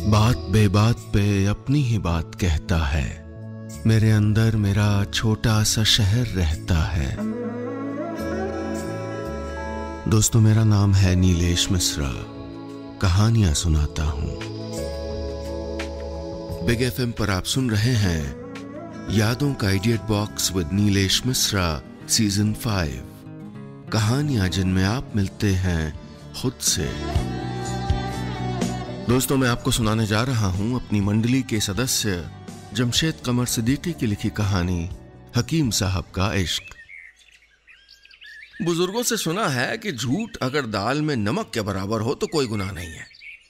बात बेबात पे अपनी ही बात कहता है, मेरे अंदर मेरा छोटा सा शहर रहता है। दोस्तों, मेरा नाम है नीलेश मिश्रा, कहानियां सुनाता हूं। बिग एफएम पर आप सुन रहे हैं यादों का idiot box with Nilesh Mishra season 5, कहानियां जिनमें आप मिलते हैं खुद से। दोस्तों, मैं आपको सुनाने जा रहा हूं अपनी मंडली के सदस्य जमशेद कमर सिद्दीकी की लिखी कहानी हकीम साहब का इश्क। बुजुर्गों से सुना है कि झूठ अगर दाल में नमक के बराबर हो तो कोई गुनाह नहीं है,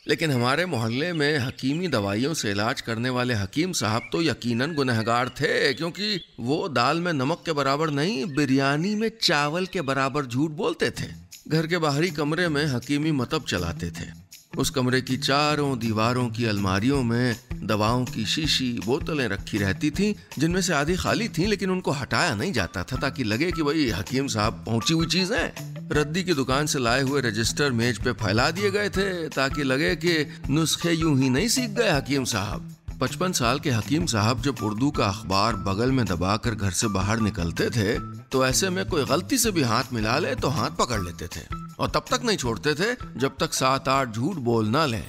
लेकिन हमारे मोहल्ले में हकीमी दवाइयों से इलाज करने वाले हकीम साहब तो यकीनन गुनहगार थे, क्योंकि वो दाल में नमक के बराबर नहीं, बिरयानी में चावल के बराबर झूठ बोलते थे। घर के बाहरी कमरे में हकीमी मतब चलाते थे। उस कमरे की चारों दीवारों की अलमारियों में दवाओं की शीशी बोतलें रखी रहती थीं, जिनमें से आधी खाली थीं, लेकिन उनको हटाया नहीं जाता था ताकि लगे कि भाई हकीम साहब पहुंची हुई चीज है। रद्दी की दुकान से लाए हुए रजिस्टर मेज पे फैला दिए गए थे ताकि लगे कि नुस्खे यूं ही नहीं सीख गए हकीम साहब। 55 साल के हकीम साहब जब उर्दू का अखबार बगल में दबाकर घर से बाहर निकलते थे तो ऐसे में कोई गलती से भी हाथ मिला ले तो हाथ पकड़ लेते थे, और तब तक नहीं छोड़ते थे जब तक 7-8 झूठ बोल ना लें।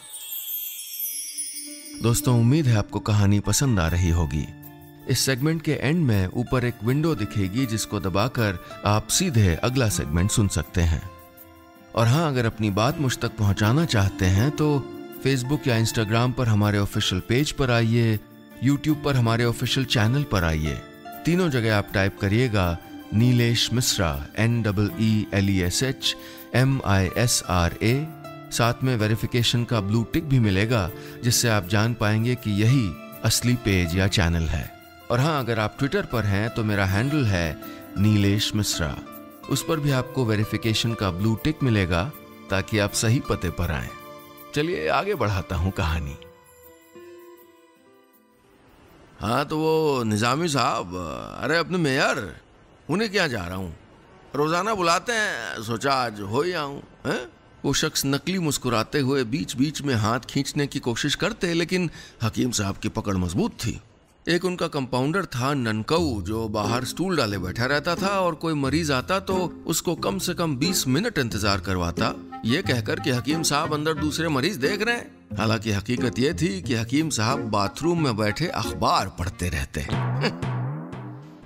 दोस्तों, उम्मीद है आपको कहानी पसंद आ रही होगी। इस सेगमेंट के एंड में ऊपर एक विंडो दिखेगी जिसको दबाकर आप सीधे अगला सेगमेंट सुन सकते हैं। और हाँ, अगर अपनी बात मुझ तक पहुंचाना चाहते हैं तो फेसबुक या इंस्टाग्राम पर हमारे ऑफिशियल पेज पर आइए, यूट्यूब पर हमारे ऑफिशियल चैनल पर आइए। तीनों जगह आप टाइप करिएगा नीलेश मिश्रा, NEELESH MISRA। साथ में वेरिफिकेशन का ब्लू टिक भी मिलेगा, जिससे आप जान पाएंगे कि यही असली पेज या चैनल है। और हाँ, अगर आप ट्विटर पर हैं तो मेरा हैंडल है नीलेश मिश्रा। उस पर भी आपको वेरिफिकेशन का ब्लू टिक मिलेगा ताकि आप सही पते पर आएं। चलिए आगे बढ़ाता हूं कहानी। हाँ, तो वो निजामी साहब, अरे अपने मेयर, उन्हें क्या जा रहा हूं, रोजाना बुलाते हैं, सोचा आज हो ही आऊं। वो शख्स नकली मुस्कुराते हुए बीच बीच में हाथ खींचने की कोशिश करते, लेकिन हकीम साहब की पकड़ मजबूत थी। एक उनका कंपाउंडर था ननकऊ, जो बाहर स्टूल डाले बैठा रहता था, और कोई मरीज आता तो उसको कम से कम 20 मिनट इंतजार करवाता, ये कहकर कि हकीम साहब अंदर दूसरे मरीज देख रहे हैं। हालांकि हकीकत ये थी कि हकीम साहब बाथरूम में बैठे अखबार पढ़ते रहते हैं।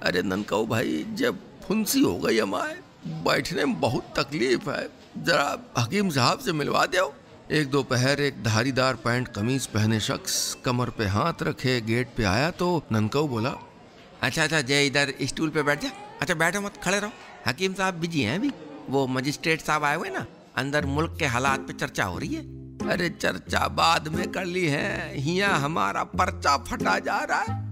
अरे ननकऊ भाई, जब फुंसी हो गई हमारे, बैठने में बहुत तकलीफ है, जरा हकीम साहब से मिलवा दो। एक दोपहर एक धारीदार पैंट कमीज पहने शख्स कमर पे हाथ रखे गेट पे आया तो ननकऊ बोला, अच्छा जय, इधर स्टूल पे बैठ जा। अच्छा बैठो मत, खड़े रहो, हकीम साहब बिजी हैं अभी, वो मजिस्ट्रेट साहब आए हुए ना, अंदर मुल्क के हालात पे चर्चा हो रही है। अरे चर्चा बाद में कर ली है, हिया हमारा पर्चा फटा जा रहा है।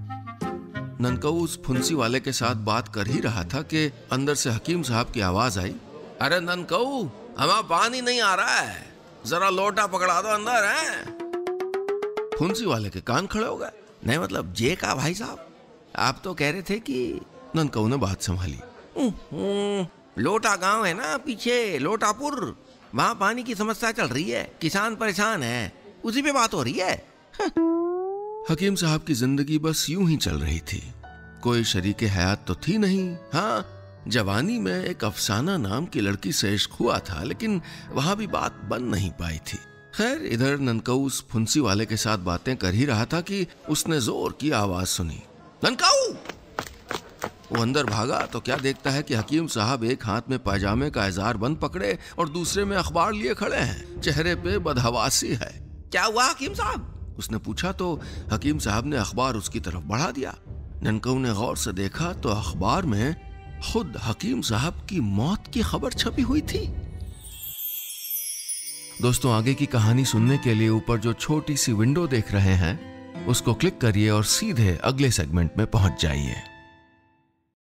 ननकऊ उस फुंसी वाले के साथ बात कर ही रहा था कि अंदर से हकीम साहब की आवाज आई, अरे ननकऊ, हमारा पानी नहीं आ रहा है, जरा लोटा पकड़ा दो अंदर है। फुंसी वाले के कान खड़े हो गए। नहीं मतलब जे का भाई साहब, आप तो कह रहे थे कि। ननकऊ ने बात संभाली, लोटा गांव है ना पीछे, लोटापुर, वहां पानी की समस्या चल रही है, किसान परेशान है, उसी पे बात हो रही है। हकीम साहब की जिंदगी बस यूं ही चल रही थी, कोई शरीके हयात तो थी नहीं। हाँ, जवानी में एक अफसाना नाम की लड़की से इश्क हुआ था, लेकिन वहां भी बात बन नहीं पाई थी। खैर, इधर ननकऊ उस फुंसी वाले के साथ बातें कर ही रहा था कि उसने जोर की आवाज सुनी, ननकऊ। वो अंदर भागा तो क्या देखता है कि हकीम साहब एक हाथ में पायजामे का इजार बंद पकड़े और दूसरे में अखबार लिए खड़े हैं, चेहरे पे बदहवासी है। क्या हुआ हकीम साहब, उसने पूछा तो हकीम साहब ने अखबार उसकी तरफ बढ़ा दिया। ननकऊ ने गौर से देखा तो अखबार में खुद हकीम साहब की मौत की खबर छपी हुई थी। दोस्तों, आगे की कहानी सुनने के लिए ऊपर जो छोटी सी विंडो देख रहे हैं उसको क्लिक करिए और सीधे अगले सेगमेंट में पहुंच जाइए।